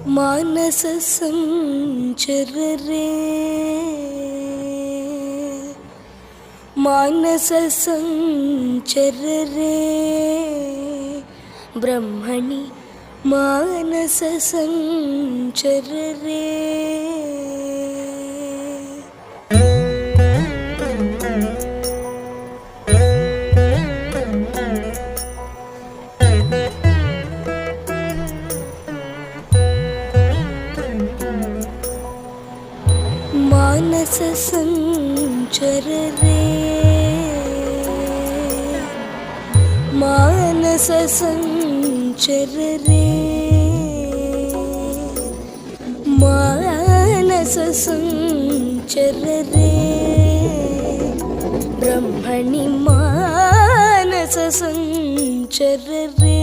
मानस संचर रे मानस संचर रे ब्रह्मणि मानस संचर रे मानस संचर रे मानस संचर रे मानस संचर रे ब्रह्मणि मानस संचर रे